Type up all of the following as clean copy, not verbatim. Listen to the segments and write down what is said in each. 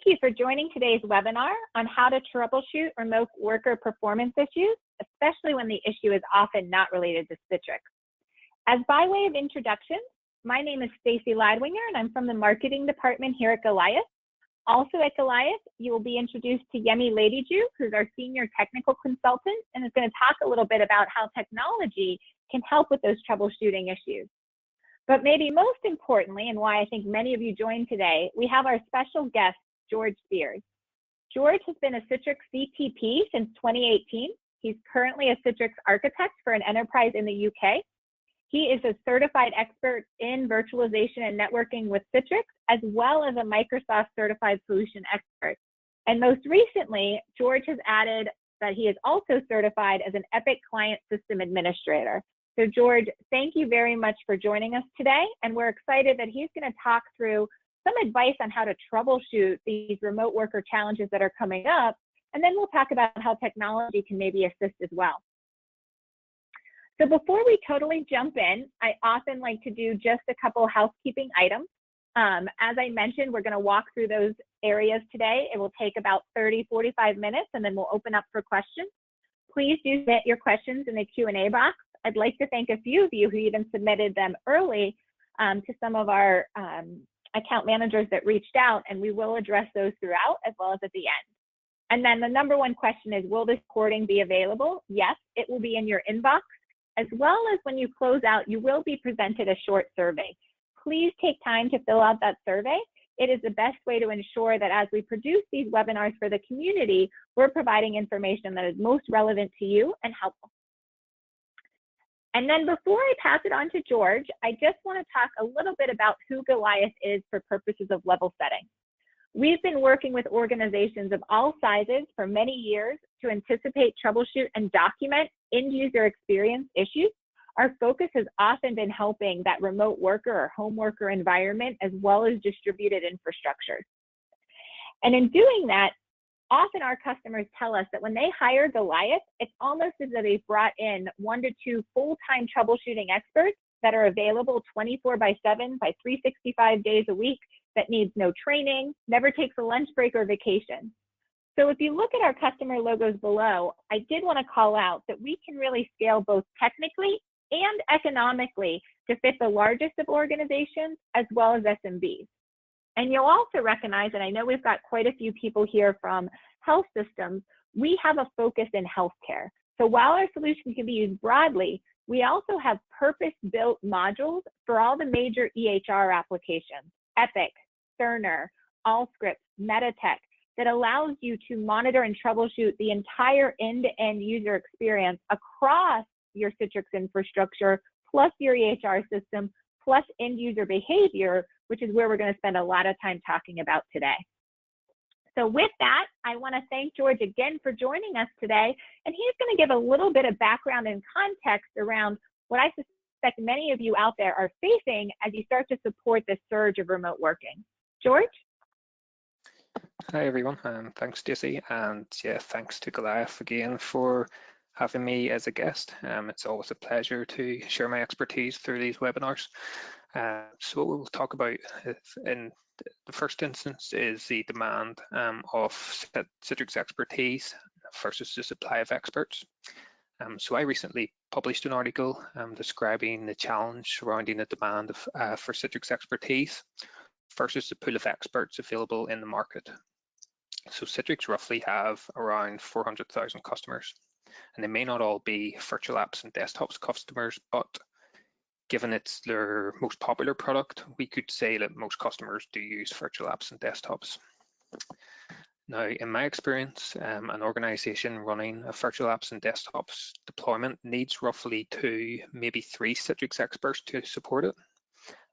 you for joining today's webinar on how to troubleshoot remote worker performance issues, especially when the issue is often not related to Citrix. As by way of introduction, my name is Stacey and I'm from the marketing department here at Goliath. Also at Goliath, you will be introduced to Yemi, who's our senior technical consultant, and is going to talk a little bit about how technology can help with those troubleshooting issues. But maybe most importantly, and why I think many of you joined today, we have our special guest, George Spiers. George has been a Citrix CTP since 2018. He's currently a Citrix architect for an enterprise in the UK. He is a certified expert in virtualization and networking with Citrix, as well as a Microsoft certified solution expert. And most recently, George has added that he is also certified as an Epic Client System Administrator. So George, thank you very much for joining us today. And we're excited that he's going to talk through some advice on how to troubleshoot these remote worker challenges that are coming up. And then we'll talk about how technology can maybe assist as well. So before we totally jump in, I often like to do just a couple housekeeping items. As I mentioned, we're going to walk through those areas today. It will take about 30-45 minutes, and then we'll open up for questions. Please do submit your questions in the Q&A box. I'd like to thank a few of you who even submitted them early to some of our account managers that reached out, and we will address those throughout as well as at the end. And then the number one question is, will this recording be available? Yes, it will be in your inbox. As well as when you close out, you will be presented a short survey. Please take time to fill out that survey. It is the best way to ensure that as we produce these webinars for the community, we're providing information that is most relevant to you and helpful. And then before I pass it on to George, I just want to talk a little bit about who Goliath is for purposes of level setting. We've been working with organizations of all sizes for many years to anticipate, troubleshoot, and document end-user experience issues. Our focus has often been helping that remote worker or home worker environment as well as distributed infrastructure. And in doing that, often our customers tell us that when they hire Goliath, it's almost as if they've brought in 1 to 2 full-time troubleshooting experts that are available 24/7 by 365 days a week, that needs no training, never takes a lunch break or vacation. So if you look at our customer logos below, I did want to call out that we can really scale both technically and economically to fit the largest of organizations as well as SMBs. And you'll also recognize, and I know we've got quite a few people here from health systems, we have a focus in healthcare. So while our solution can be used broadly, we also have purpose-built modules for all the major EHR applications, Epic, Cerner, Allscripts, Meditech, that allows you to monitor and troubleshoot the entire end-to-end user experience across your Citrix infrastructure, plus your EHR system, plus end-user behavior, which is where we're going to spend a lot of time talking about today. So with that, I want to thank George again for joining us today, and he's going to give a little bit of background and context around what I suspect many of you out there are facing as you start to support this surge of remote working. George? Hi everyone, thanks Stacey, and yeah, thanks to Goliath again for having me as a guest. It's always a pleasure to share my expertise through these webinars. So what we'll talk about in the first instance is the demand of Citrix expertise versus the supply of experts. So I recently published an article describing the challenge surrounding the demand for Citrix expertise versus the pool of experts available in the market. So Citrix roughly have around 400,000 customers, and they may not all be virtual apps and desktops customers, but given it's their most popular product, we could say that most customers do use virtual apps and desktops. Now, in my experience, an organization running a virtual apps and desktops deployment needs roughly 2, maybe 3 Citrix experts to support it.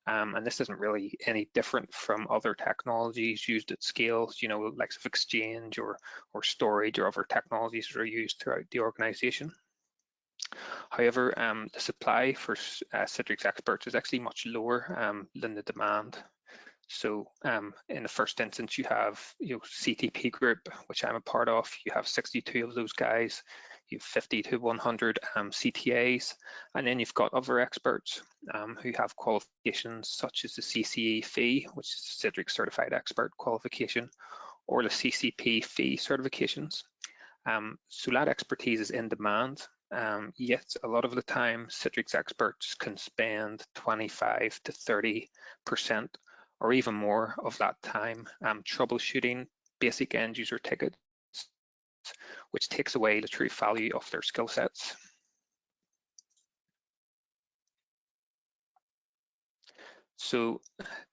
And this isn't really any different from other technologies used at scale, you know, like Exchange or storage or other technologies that are used throughout the organization. However, the supply for Citrix experts is actually much lower than the demand. So in the first instance, you have CTP group, which I'm a part of. You have 62 of those guys. You have 50 to 100 CTAs, and then you've got other experts who have qualifications such as the CCE fee, which is Citrix Certified Expert qualification, or the CCP fee certifications. So that expertise is in demand, yet a lot of the time Citrix experts can spend 25 to 30% or even more of that time troubleshooting basic end user tickets, which takes away the true value of their skill sets. So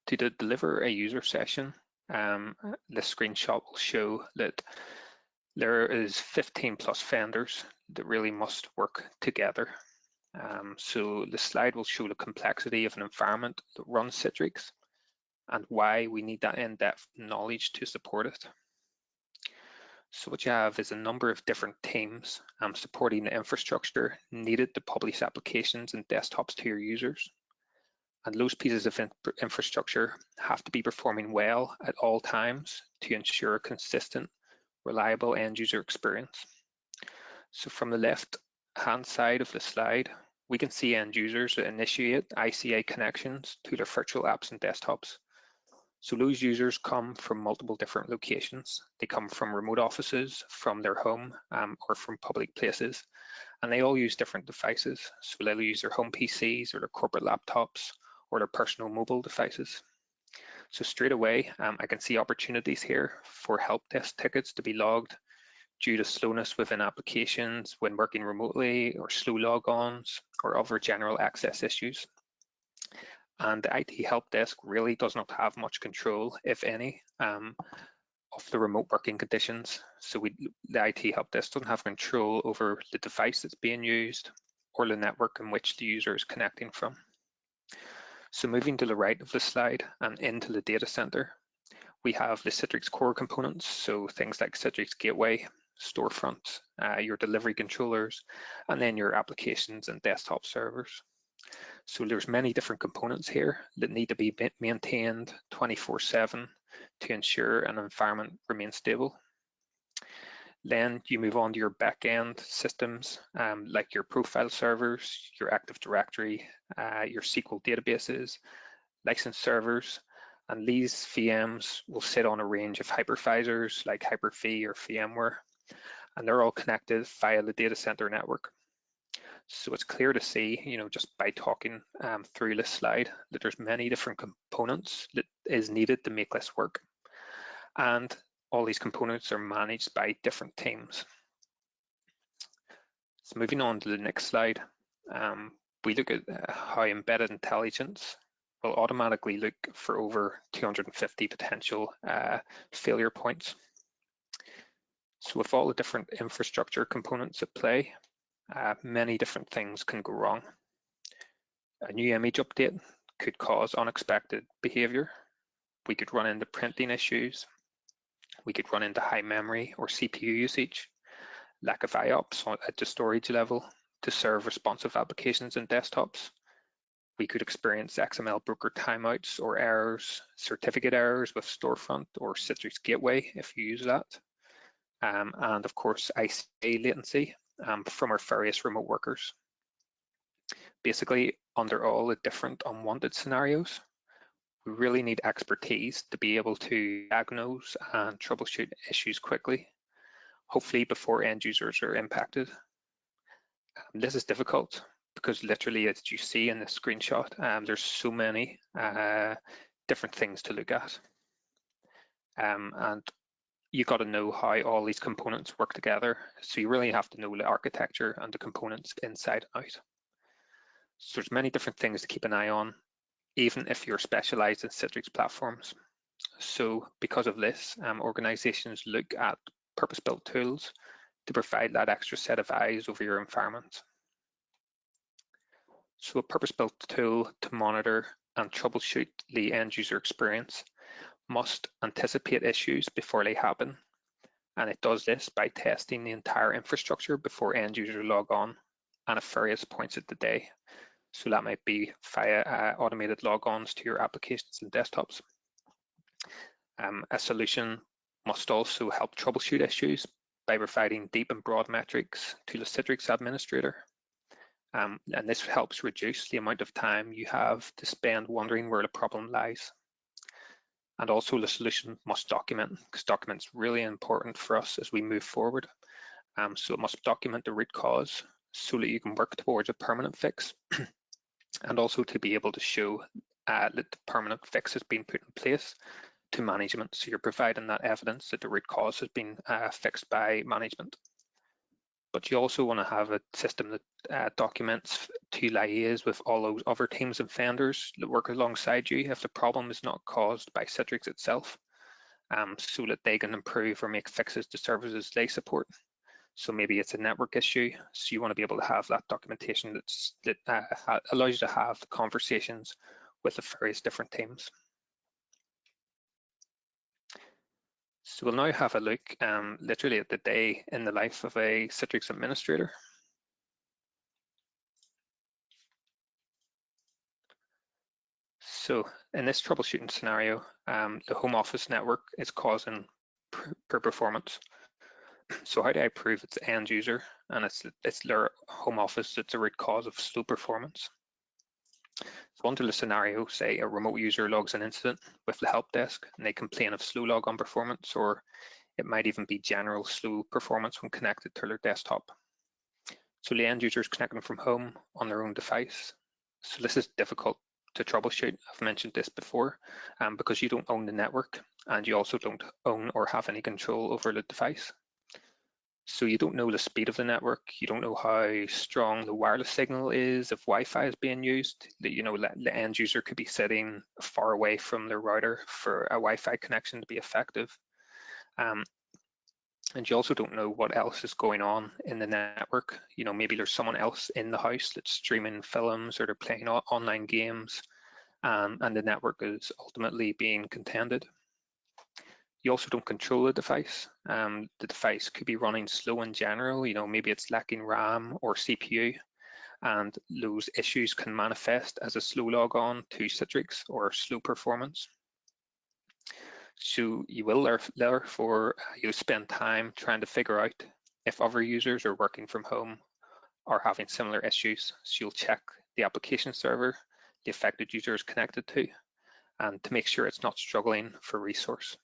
to deliver a user session, the screenshot will show that there is 15 plus vendors that really must work together. So the slide will show the complexity of an environment that runs Citrix and why we need that in-depth knowledge to support it. So what you have is a number of different teams supporting the infrastructure needed to publish applications and desktops to your users. And those pieces of infrastructure have to be performing well at all times to ensure a consistent, reliable end user experience. So from the left-hand side of the slide, we can see end users that initiate ICA connections to their virtual apps and desktops. So those users come from multiple different locations. They come from remote offices, from their home, or from public places, and they all use different devices. So they'll use their home PCs or their corporate laptops or their personal mobile devices. So straight away, I can see opportunities here for help desk tickets to be logged due to slowness within applications when working remotely, or slow logons, or other general access issues. And the IT help desk really does not have much control, if any, of the remote working conditions. So the IT help desk doesn't have control over the device that's being used or the network in which the user is connecting from. So moving to the right of the slide and into the data center, we have the Citrix core components, so things like Citrix Gateway, Storefront, your delivery controllers, and then your applications and desktop servers. So there's many different components here that need to be maintained 24/7 to ensure an environment remains stable. Then you move on to your back-end systems, like your profile servers, your Active Directory, your SQL databases, license servers, and these VMs will sit on a range of hypervisors like Hyper-V or VMware, and they're all connected via the data center network. So it's clear to see, just by talking through this slide, that there's many different components that is needed to make this work. And all these components are managed by different teams. So moving on to the next slide, we look at how embedded intelligence will automatically look for over 250 potential failure points. So with all the different infrastructure components at play, many different things can go wrong. A new image update could cause unexpected behavior. We could run into printing issues. We could run into high memory or CPU usage, lack of IOPS at the storage level to serve responsive applications and desktops. We could experience XML broker timeouts or errors, certificate errors with Storefront or Citrix Gateway if you use that. And of course, ICA latency from our various remote workers. Basically, under all the different unwanted scenarios, we really need expertise to be able to diagnose and troubleshoot issues quickly, hopefully before end users are impacted. This is difficult because literally, as you see in the screenshot, there's so many different things to look at. And you got to know how all these components work together. So you really have to know the architecture and the components inside and out. So there's many different things to keep an eye on, even if you're specialized in Citrix platforms. So because of this, organizations look at purpose-built tools to provide that extra set of eyes over your environment. So a purpose-built tool to monitor and troubleshoot the end user experience must anticipate issues before they happen. And it does this by testing the entire infrastructure before end users log on and at various points of the day. So that might be via automated logons to your applications and desktops. A solution must also help troubleshoot issues by providing deep and broad metrics to the Citrix administrator. And this helps reduce the amount of time you have to spend wondering where the problem lies. And also the solution must document, because document's really important for us as we move forward. So it must document the root cause so that you can work towards a permanent fix, and also to be able to show that the permanent fix has been put in place to management. So you're providing that evidence that the root cause has been fixed by management. But you also want to have a system that documents to liaise with all those other teams and vendors that work alongside you if the problem is not caused by Citrix itself, so that they can improve or make fixes to services they support. So maybe it's a network issue, so you want to be able to have that documentation that allows you to have the conversations with the various different teams. So we'll now have a look literally at the day in the life of a Citrix administrator. So in this troubleshooting scenario, the home office network is causing poor performance. So how do I prove it's the end user and it's their home office that's the root cause of slow performance? So under the scenario, say a remote user logs an incident with the help desk and they complain of slow logon performance, or it might even be general slow performance when connected to their desktop. So the end user is connecting from home on their own device. So this is difficult to troubleshoot. I've mentioned this before, because you don't own the network and you also don't own or have any control over the device. So you don't know the speed of the network. You don't know how strong the wireless signal is if Wi-Fi is being used. The end user could be sitting far away from their router for a Wi-Fi connection to be effective. And you also don't know what else is going on in the network. Maybe there's someone else in the house that's streaming films or they're playing online games, and the network is ultimately being contended. You also don't control the device. The device could be running slow in general. Maybe it's lacking RAM or CPU, and those issues can manifest as a slow logon to Citrix or slow performance. So you will therefore spend time trying to figure out if other users are working from home are having similar issues. So you'll check the application server the affected user is connected to, and to make sure it's not struggling for resource.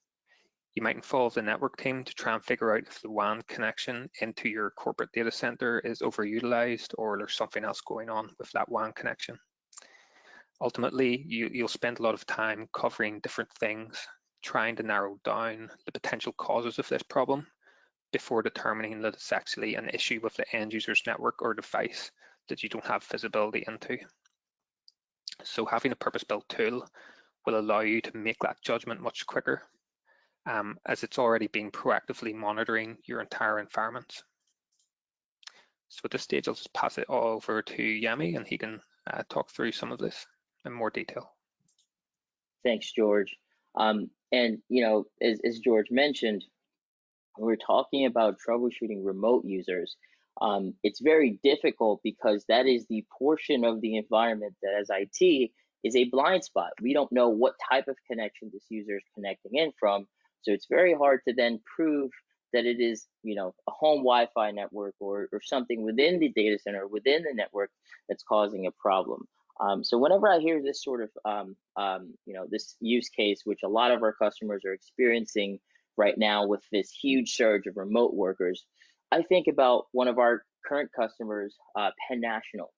You might involve the network team to try and figure out if the WAN connection into your corporate data center is overutilized or there's something else going on with that WAN connection. Ultimately, you'll spend a lot of time covering different things, trying to narrow down the potential causes of this problem before determining that it's actually an issue with the end user's network or device that you don't have visibility into. So having a purpose-built tool will allow you to make that judgment much quicker, as it's already been proactively monitoring your entire environment. So at this stage, I'll just pass it all over to Yemi, and he can talk through some of this in more detail. Thanks, George. And as George mentioned, we're talking about troubleshooting remote users. It's very difficult because that is the portion of the environment that as IT is a blind spot. We don't know what type of connection this user is connecting in from. So it's very hard to then prove that it is, a home Wi-Fi network or something within the data center, within the network that's causing a problem. So whenever I hear this sort of, this use case, which a lot of our customers are experiencing right now with this huge surge of remote workers, I think about one of our current customers, Penn National.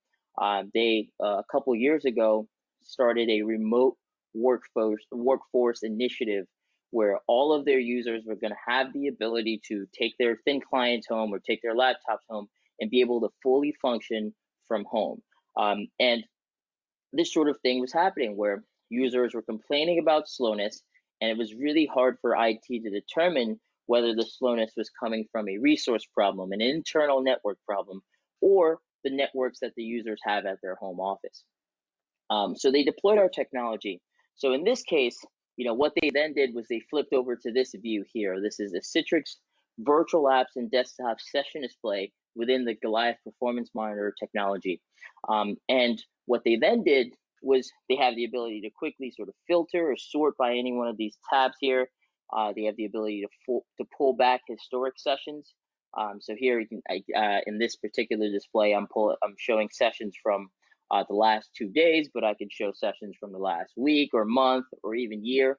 They, a couple years ago, started a remote workforce initiative where all of their users were going to have the ability to take their thin clients home or take their laptops home and be able to fully function from home. And this sort of thing was happening where users were complaining about slowness, and it was really hard for IT to determine whether the slowness was coming from a resource problem, an internal network problem, or the networks that the users have at their home office. So they deployed our technology. So in this case, what they then did was they flipped over to this view here. This is a Citrix virtual apps and desktop session display within the Goliath performance monitor technology. And what they then did was they have the ability to quickly sort of filter or sort by any one of these tabs here. They have the ability to pull back historic sessions. So here you can, in this particular display, I'm showing sessions from the last 2 days, but I can show sessions from the last week or month or even year.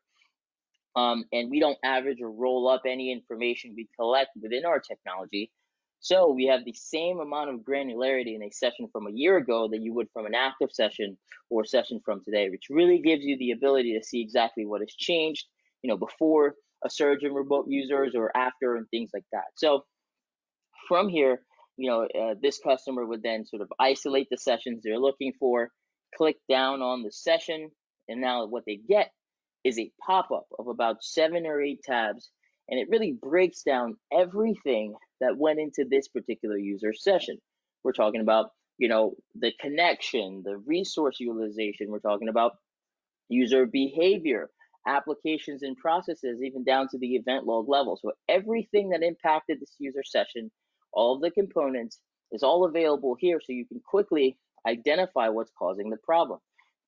and we don't average or roll up any information we collect within our technology. So we have the same amount of granularity in a session from a year ago that you would from an active session or session from today, which really gives you the ability to see exactly what has changed, before a surge in remote users or after and things like that. So from here, this customer would then sort of isolate the sessions they're looking for, click down on the session, and now what they get is a pop-up of about 7 or 8 tabs, and it really breaks down everything that went into this particular user session. We're talking about, the connection, the resource utilization. We're talking about user behavior, applications and processes, even down to the event log level. So everything that impacted this user session, all of the components, is all available here, so you can quickly identify what's causing the problem.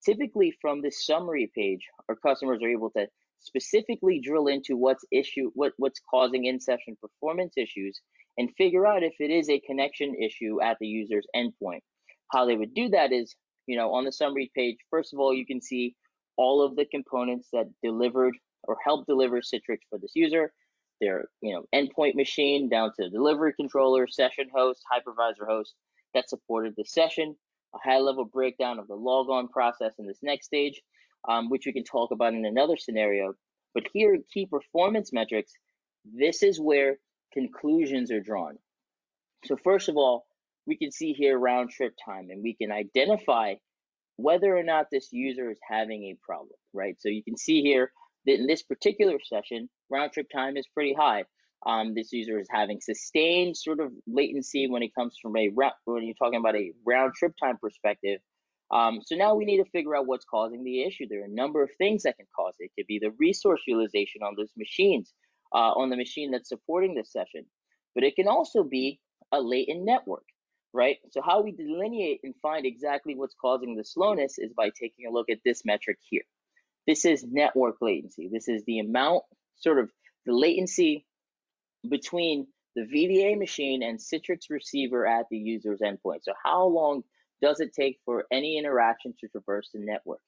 Typically from this summary page, our customers are able to specifically drill into what's causing in-session performance issues and figure out if it is a connection issue at the user's endpoint. How they would do that is, on the summary page, first of all, you can see all of the components that delivered or helped deliver Citrix for this user, their endpoint machine down to delivery controller, session host, hypervisor host that supported the session, a high-level breakdown of the logon process in this next stage, which we can talk about in another scenario. But here, key performance metrics, this is where conclusions are drawn. So first of all, we can see here round trip time, and we can identify whether or not this user is having a problem, right? So you can see here that in this particular session, round trip time is pretty high. This user is having sustained sort of latency when it comes from when you're talking about a round trip time perspective. So now we need to figure out what's causing the issue. There are a number of things that can cause it. It could be the resource utilization on those machines, on the machine that's supporting this session, but it can also be a latent network. Right? So how we delineate and find exactly what's causing the slowness is by taking a look at this metric here. This is network latency. This is the amount, sort of the latency between the VDA machine and Citrix receiver at the user's endpoint. So how long does it take for any interaction to traverse the network?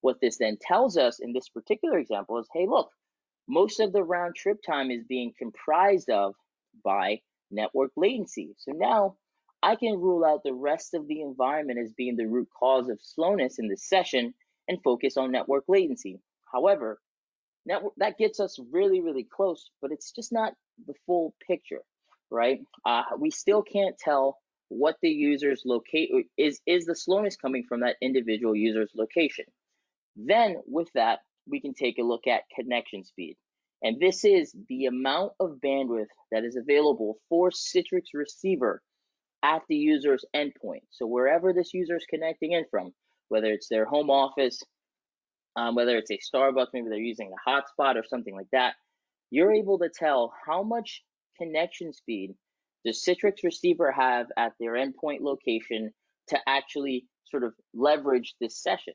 What this then tells us in this particular example is, hey, look, most of the round trip time is being comprised of by network latency. So now I can rule out the rest of the environment as being the root cause of slowness in this session and focus on network latency. However, that gets us really, really close, but it's just not the full picture, right? We still can't tell what the user's is the slowness coming from that individual user's location. Then with that, we can take a look at connection speed. And this is the amount of bandwidth that is available for Citrix receiver at the user's endpoint. So wherever this user is connecting in from, whether it's their home office, whether it's a Starbucks, maybe they're using a hotspot or something like that, you're able to tell how much connection speed does Citrix receiver have at their endpoint location to actually sort of leverage this session.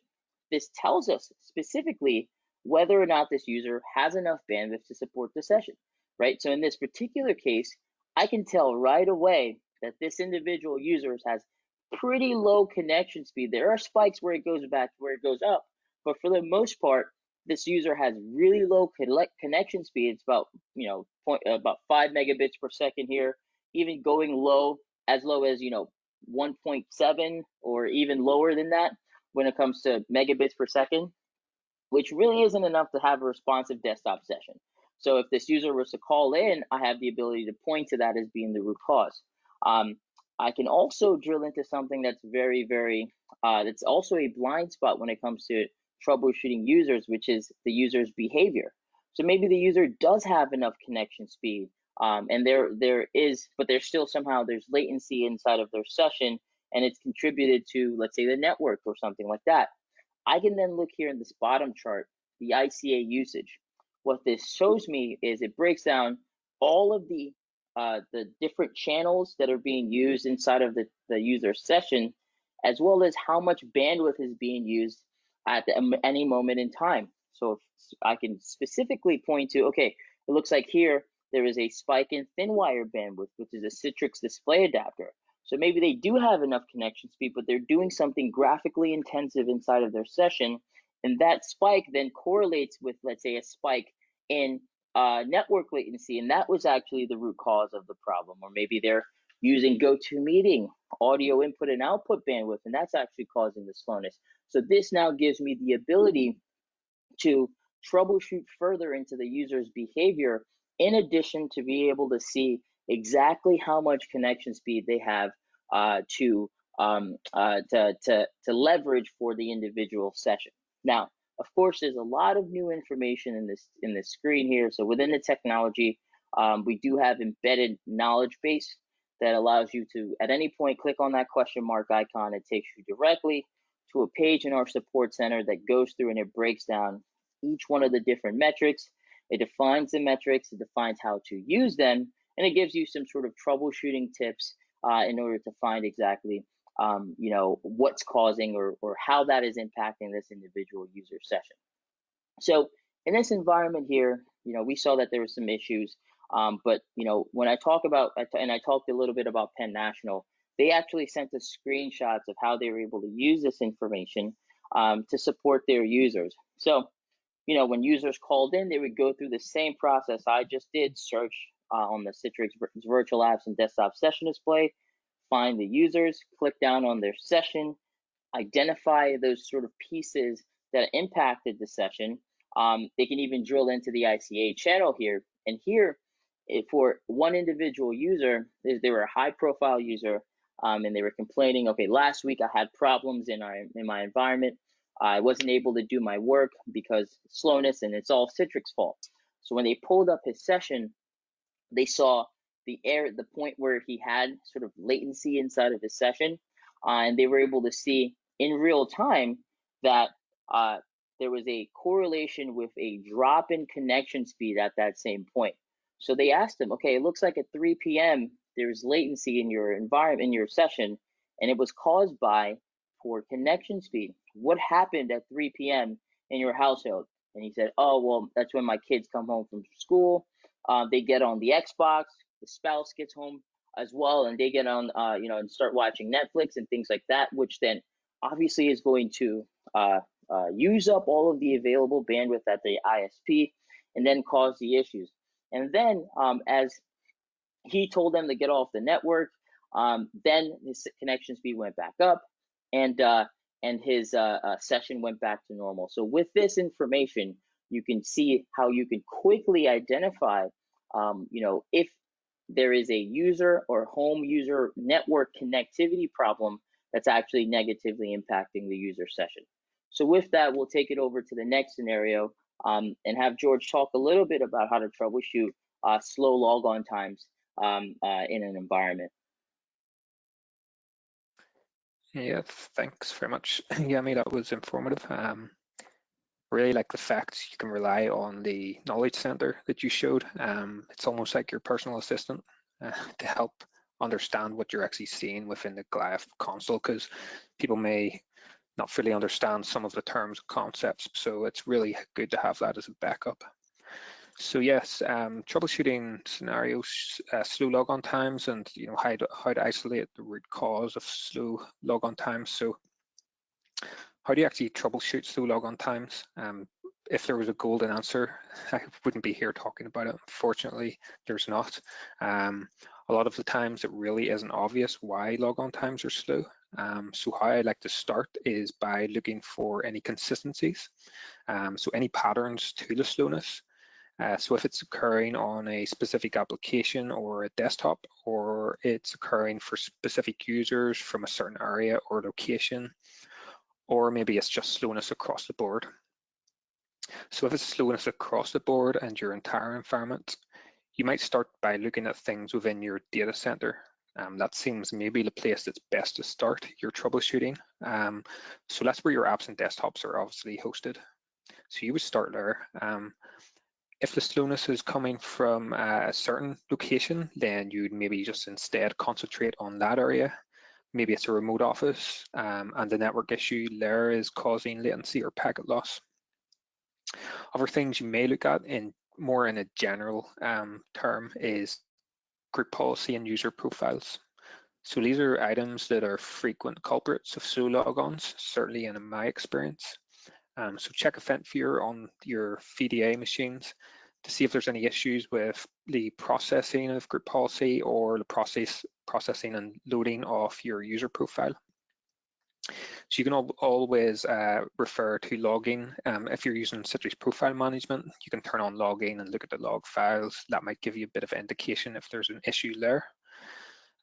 This tells us specifically whether or not this user has enough bandwidth to support the session, right? So in this particular case, I can tell right away that this individual user has pretty low connection speed. There are spikes where it goes back, where it goes up, but for the most part, this user has really low connection speed. It's about, about 5 megabits per second here, even going as low as 1.7 or even lower than that when it comes to megabits per second, which really isn't enough to have a responsive desktop session. So if this user was to call in, I have the ability to point to that as being the root cause. I can also drill into something that's very, very, that's also a blind spot when it comes to troubleshooting users, which is the user's behavior. So maybe the user does have enough connection speed, and but there's still somehow there's latency inside of their session, and it's contributed to, let's say, the network or something like that. I can then look here in this bottom chart, the Ica usage. What this shows me is it breaks down all of the different channels that are being used inside of the user session, as well as how much bandwidth is being used at any moment in time. So if I can specifically point to, okay, it looks like here there is a spike in thin wire bandwidth, which is a Citrix display adapter. So maybe they do have enough connection speed, but they're doing something graphically intensive inside of their session, and that spike then correlates with, let's say, a spike in network latency, and that was actually the root cause of the problem. Or maybe they're using GoToMeeting audio input and output bandwidth, and that's actually causing the slowness. So this now gives me the ability to troubleshoot further into the user's behavior, in addition to be able to see exactly how much connection speed they have to leverage for the individual session. Now, of course, there's a lot of new information in this screen here. So within the technology, we do have embedded knowledge base that allows you to, at any point, click on that question mark icon. It takes you directly to a page in our support center that goes through and it breaks down each one of the different metrics. It defines the metrics, it defines how to use them, and it gives you some sort of troubleshooting tips in order to find exactly what's causing or how that is impacting this individual user session. So in this environment here, we saw that there were some issues, but when I talk about, and I talked a little bit about Penn National, they actually sent us screenshots of how they were able to use this information to support their users. So, when users called in, they would go through the same process I just did, search on the Citrix virtual apps and desktop session display, find the users, click down on their session, identify those sort of pieces that impacted the session. They can even drill into the ICA channel here. And here, for one individual user, they were a high-profile user, and they were complaining, okay, last week I had problems in my environment. I wasn't able to do my work because slowness, and it's all Citrix fault. So when they pulled up his session, they saw the point where he had sort of latency inside of his session, and they were able to see in real time that there was a correlation with a drop in connection speed at that same point. So they asked him, okay, it looks like at 3 p.m. there's latency in your environment, in your session, and it was caused by poor connection speed. What happened at 3 p.m. in your household? And he said, oh, well, that's when my kids come home from school. They get on the Xbox, the spouse gets home as well, and they get on, and start watching Netflix and things like that, which then obviously is going to use up all of the available bandwidth at the ISP and then cause the issues. And then as he told them to get off the network, then his connection speed went back up, and his session went back to normal. So with this information, you can see how you can quickly identify, if there is a user or home user network connectivity problem that's actually negatively impacting the user session. So with that, we'll take it over to the next scenario and have George talk a little bit about how to troubleshoot slow logon times in an environment. Yeah, thanks very much, Yemi. That was informative. Really like the fact you can rely on the knowledge center that you showed. It's almost like your personal assistant to help understand what you're actually seeing within the Goliath console, because people may not fully understand some of the terms and concepts. So it's really good to have that as a backup. So yes, troubleshooting scenarios, slow logon times, and how to isolate the root cause of slow logon times. So how do you actually troubleshoot slow logon times? If there was a golden answer, I wouldn't be here talking about it. Unfortunately, there's not. A lot of the times it really isn't obvious why logon times are slow. So how I like to start is by looking for any consistencies. So any patterns to the slowness. So if it's occurring on a specific application or a desktop, or it's occurring for specific users from a certain area or location, or maybe it's just slowness across the board. So if it's slowness across the board and your entire environment, you might start by looking at things within your data center. That seems maybe the place that's best to start your troubleshooting. So that's where your apps and desktops are obviously hosted. So you would start there. If the slowness is coming from a certain location, then you'd maybe just instead concentrate on that area. Maybe it's a remote office and the network issue there is causing latency or packet loss. Other things you may look at in a general term is group policy and user profiles. So these are items that are frequent culprits of slow logons, certainly in my experience. So check Event Viewer on your VDA machines. to see if there's any issues with the processing of group policy or the processing and loading of your user profile. So you can always refer to logging. If you're using Citrix profile management, you can turn on logging and look at the log files. That might give you a bit of indication if there's an issue there.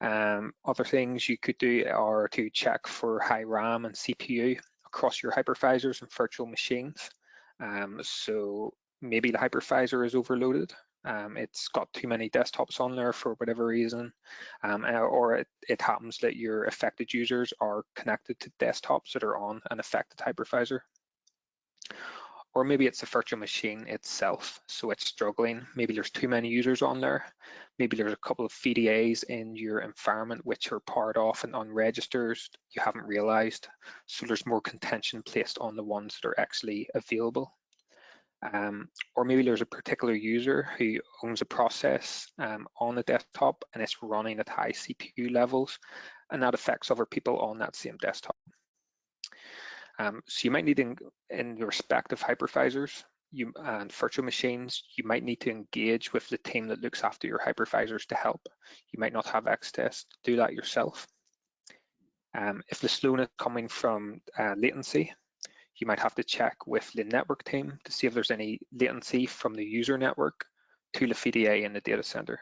Other things you could do are to check for high RAM and CPU across your hypervisors and virtual machines. So maybe the hypervisor is overloaded. It's got too many desktops on there for whatever reason, or it happens that your affected users are connected to desktops that are on an affected hypervisor. Or maybe it's the virtual machine itself, so it's struggling. Maybe there's too many users on there. Maybe there's a couple of VDAs in your environment which are powered off and unregistered. You haven't realized, so there's more contention placed on the ones that are actually available. Or maybe there's a particular user who owns a process on the desktop and it's running at high CPU levels, and that affects other people on that same desktop. So you might need, in the respective hypervisors and virtual machines, you might need to engage with the team that looks after your hypervisors to help. You might not have access to do that yourself. If the slowness coming from latency, you might have to check with the network team to see if there's any latency from the user network to the VDA in the data center.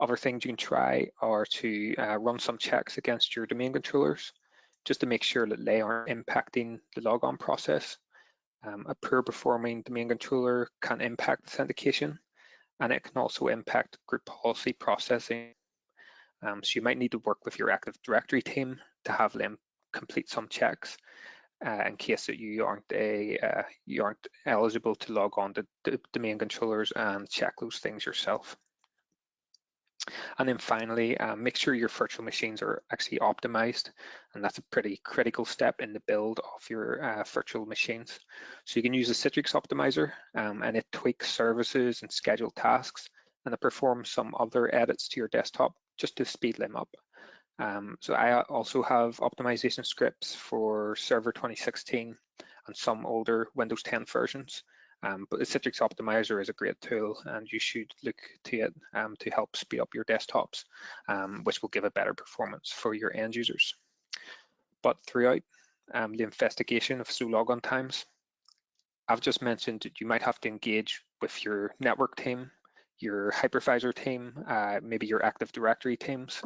Other things you can try are to run some checks against your domain controllers just to make sure that they aren't impacting the logon process. A poor performing domain controller can impact authentication, and it can also impact group policy processing. So you might need to work with your Active Directory team to have them complete some checks in case that you aren't eligible to log on to the domain controllers and check those things yourself. And then finally, make sure your virtual machines are actually optimized, and that's a pretty critical step in the build of your virtual machines. So you can use a Citrix optimizer, and it tweaks services and scheduled tasks, and it performs some other edits to your desktop just to speed them up. So I also have optimization scripts for Server 2016 and some older Windows 10 versions. But the Citrix Optimizer is a great tool, and you should look to it to help speed up your desktops, which will give a better performance for your end users. But throughout the investigation of slow logon times, I've just mentioned that you might have to engage with your network team, your hypervisor team, maybe your Active Directory teams.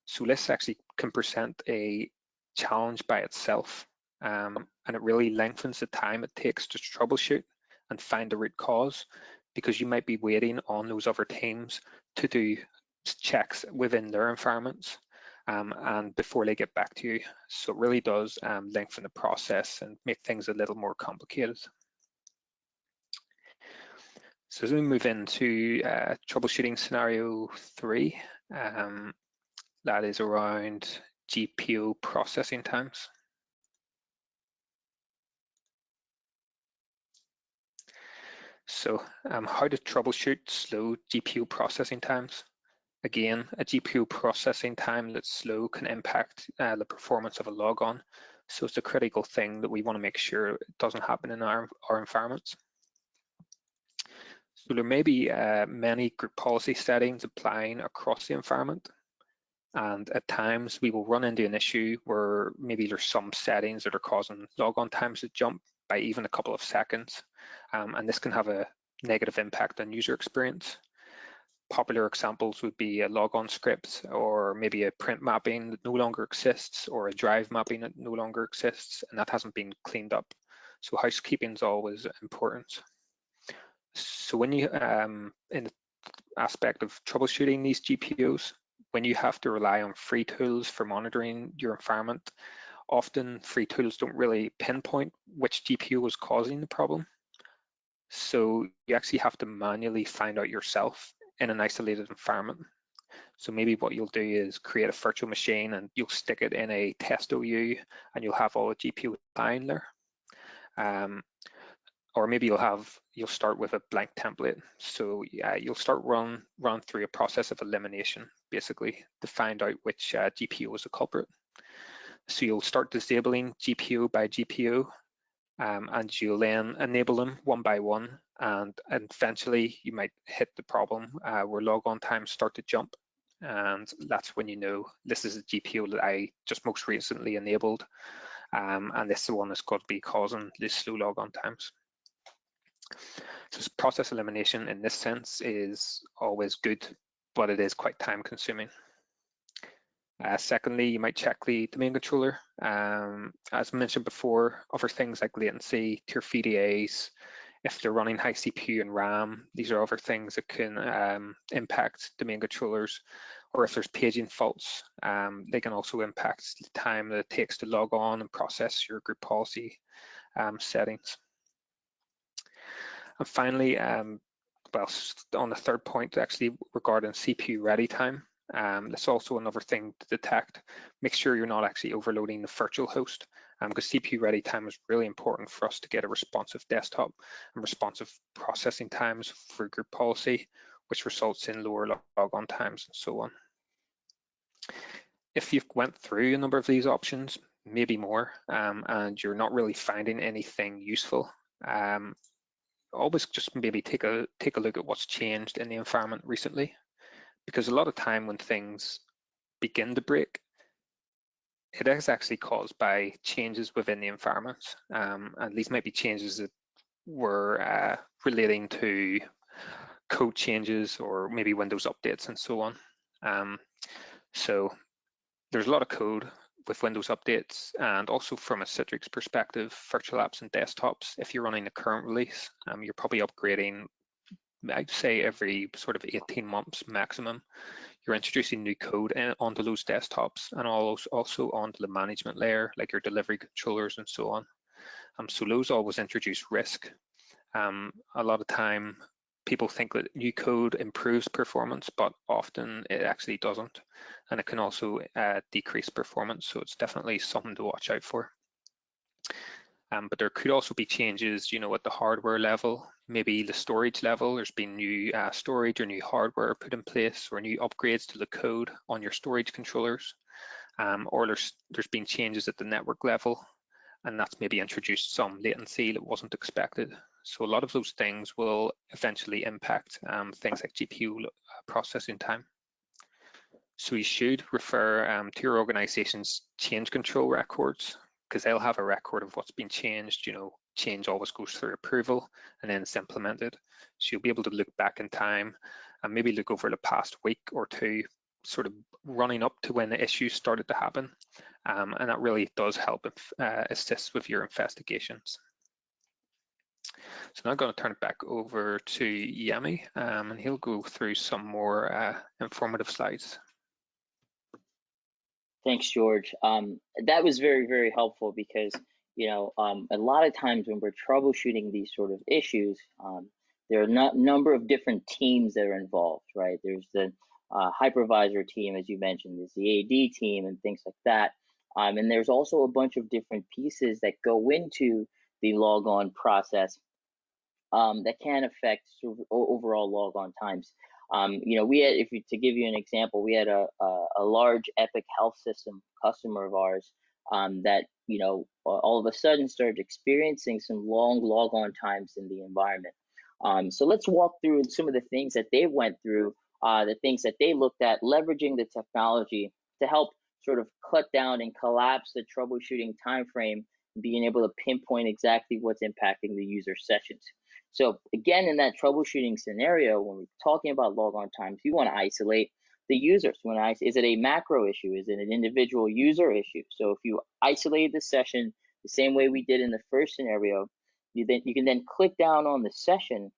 So this actually can present a challenge by itself, and it really lengthens the time it takes to troubleshoot and find the root cause, because you might be waiting on those other teams to do checks within their environments and before they get back to you. So it really does lengthen the process and make things a little more complicated. So as we move into troubleshooting scenario 3, that is around GPU processing times. So how to troubleshoot slow GPU processing times. Again, a GPU processing time that's slow can impact the performance of a logon. So it's a critical thing that we want to make sure it doesn't happen in our environments. So there may be many group policy settings applying across the environment. And at times we will run into an issue where maybe there's some settings that are causing logon times to jump by even a couple of seconds. And this can have a negative impact on user experience. Popular examples would be a logon script, or maybe a print mapping that no longer exists, or a drive mapping that no longer exists, and that hasn't been cleaned up. So housekeeping is always important. So when you, in the aspect of troubleshooting these GPUs, when you have to rely on free tools for monitoring your environment, often free tools don't really pinpoint which GPU was causing the problem. So you actually have to manually find out yourself in an isolated environment. So maybe what you'll do is create a virtual machine and you'll stick it in a test OU and you'll have all the GPU lying there. Or maybe you'll start with a blank template. So yeah, you'll start run through a process of elimination, basically, to find out which GPU was the culprit. So you'll start disabling GPU by GPU, and you'll then enable them one by one and eventually you might hit the problem where logon times start to jump, and that's when you know this is a GPO that I just most recently enabled, and this is the one that's got to be causing these slow logon times. So process elimination in this sense is always good, but it is quite time consuming. Secondly, you might check the domain controller. As mentioned before, other things like latency, tier VDAs, if they're running high CPU and RAM, these are other things that can impact domain controllers. Or if there's paging faults, they can also impact the time that it takes to log on and process your group policy settings. And finally, well, on the third point, actually regarding CPU ready time, that's also another thing to detect. Make sure you're not actually overloading the virtual host, because CPU ready time is really important for us to get a responsive desktop and responsive processing times for group policy, which results in lower logon times and so on. If you've went through a number of these options, maybe more, and you're not really finding anything useful, always just maybe take a look at what's changed in the environment recently, because a lot of time when things begin to break, it is actually caused by changes within the environment, and these might be changes that were relating to code changes or maybe Windows updates and so on. So there's a lot of code with Windows updates, and also from a Citrix perspective, virtual apps and desktops, if you're running the current release, you're probably upgrading, I'd say every sort of 18 months maximum. You're introducing new code onto those desktops and also onto the management layer, like your delivery controllers and so on. So those always introduce risk. A lot of time, people think that new code improves performance, but often it actually doesn't. And it can also decrease performance. So it's definitely something to watch out for. But there could also be changes, you know, at the hardware level, maybe the storage level. There's been new storage or new hardware put in place, or new upgrades to the code on your storage controllers. Or there's been changes at the network level, and that's maybe introduced some latency that wasn't expected. So a lot of those things will eventually impact things like GPU processing time. So you should refer to your organization's change control records, because they'll have a record of what's been changed. You know, change always goes through approval and then it's implemented. So you'll be able to look back in time and maybe look over the past week or two, sort of running up to when the issues started to happen. And that really does help assist with your investigations. So now I'm going to turn it back over to Yemi, and he'll go through some more informative slides. Thanks, George. That was very, very helpful, because, you know, a lot of times when we're troubleshooting these sort of issues, there are a number of different teams that are involved, right? There's the hypervisor team, as you mentioned, there's the AD team and things like that. And there's also a bunch of different pieces that go into the logon process that can affect sort of overall logon times. You know, we had, to give you an example, we had a large Epic Health System customer of ours that, you know, all of a sudden started experiencing some long logon times in the environment. So let's walk through some of the things that they went through, the things that they looked at, leveraging the technology to help sort of cut down and collapse the troubleshooting time frame, being able to pinpoint exactly what's impacting the user sessions. So again, in that troubleshooting scenario, when we're talking about logon times, you want to isolate the users. Is it a macro issue? Is it an individual user issue? So if you isolate the session the same way we did in the first scenario, you can then click down on the session.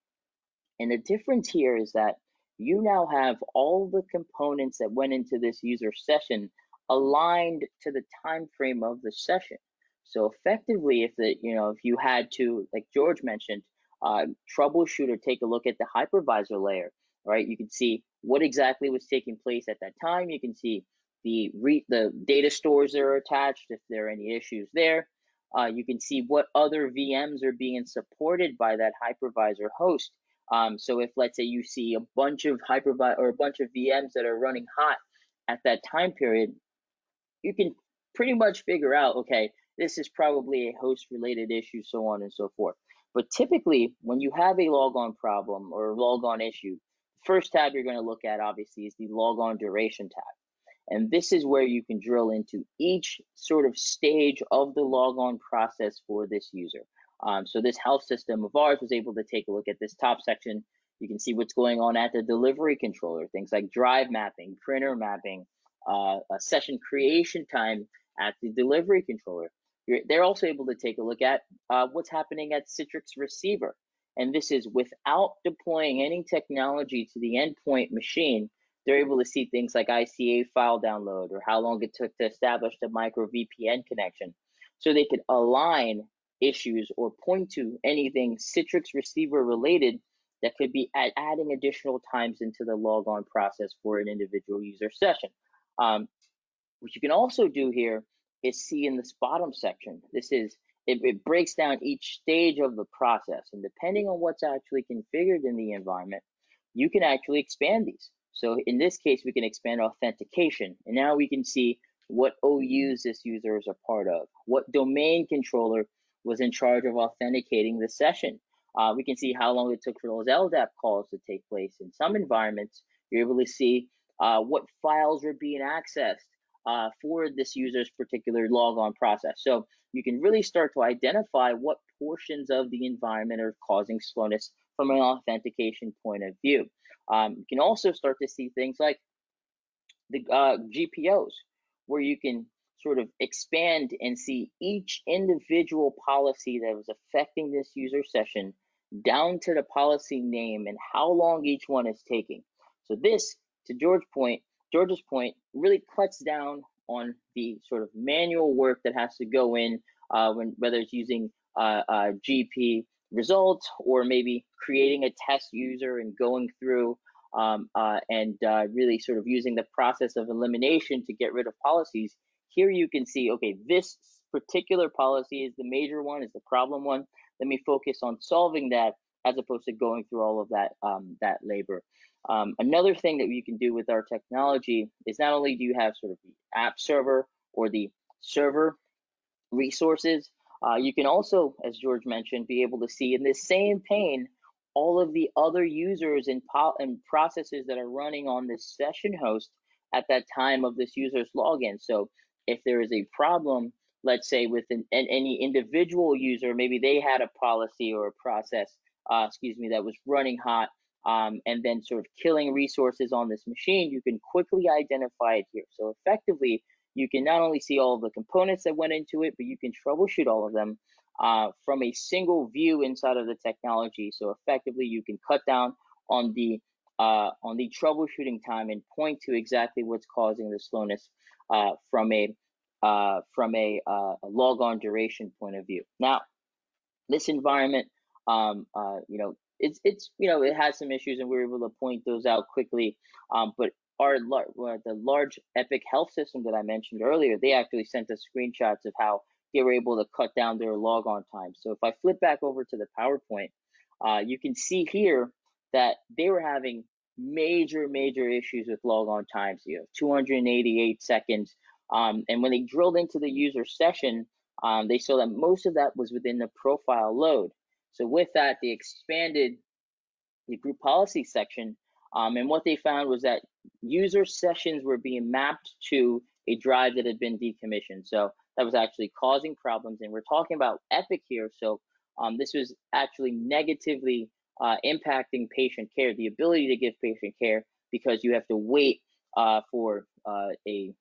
And the difference here is that you now have all the components that went into this user session aligned to the time frame of the session. So effectively, if you had to, like George mentioned, troubleshoot or take a look at the hypervisor layer, right? You can see what exactly was taking place at that time. You can see the data stores that are attached, if there are any issues there. You can see what other VMs are being supported by that hypervisor host. So if, let's say, you see a bunch of VMs that are running hot at that time period, you can pretty much figure out, okay, this is probably a host-related issue, so on and so forth. But typically, when you have a logon problem or a logon issue, the first tab you're going to look at, obviously, is the logon duration tab. And this is where you can drill into each sort of stage of the logon process for this user. So this health system of ours was able to take a look at this top section. You can see what's going on at the delivery controller, things like drive mapping, printer mapping, a session creation time at the delivery controller. They're also able to take a look at what's happening at Citrix receiver. And this is without deploying any technology to the endpoint machine. They're able to see things like ICA file download or how long it took to establish the micro VPN connection. So they could align issues or point to anything Citrix receiver related that could be adding additional times into the logon process for an individual user session. What you can also do here is see in this bottom section, it breaks down each stage of the process, and depending on what's actually configured in the environment, you can actually expand these. So in this case, we can expand authentication, and now we can see what OUs this user is a part of, what domain controller was in charge of authenticating the session. We can see how long it took for those LDAP calls to take place. In some environments, you're able to see what files are being accessed for this user's particular logon process. So you can really start to identify what portions of the environment are causing slowness from an authentication point of view. You can also start to see things like the GPOs, where you can sort of expand and see each individual policy that was affecting this user session down to the policy name and how long each one is taking. So this, to George's point, really cuts down on the sort of manual work that has to go in whether it's using GP results or maybe creating a test user and going through really sort of using the process of elimination to get rid of policies. Here you can see, okay, this particular policy is the major one, is the problem one. Let me focus on solving that as opposed to going through all of that, that labor. Another thing that you can do with our technology is not only do you have sort of the app server or the server resources, you can also, as George mentioned, be able to see in this same pane all of the other users and processes that are running on this session host at that time of this user's login. So if there is a problem, let's say with any individual user, maybe they had a policy or a process, that was running hot, and then sort of killing resources on this machine, you can quickly identify it here. So effectively, you can not only see all of the components that went into it, but you can troubleshoot all of them from a single view inside of the technology. So effectively, you can cut down on the troubleshooting time and point to exactly what's causing the slowness from a logon duration point of view. Now, this environment, it has some issues, and we were able to point those out quickly. But the large Epic Health system that I mentioned earlier, they actually sent us screenshots of how they were able to cut down their logon time. So if I flip back over to the PowerPoint, you can see here that they were having major issues with logon times. 288 seconds. And when they drilled into the user session, they saw that most of that was within the profile load. So with that, they expanded the group policy section, and what they found was that user sessions were being mapped to a drive that had been decommissioned. So that was actually causing problems, and we're talking about Epic here. So this was actually negatively impacting patient care, the ability to give patient care, because you have to wait for a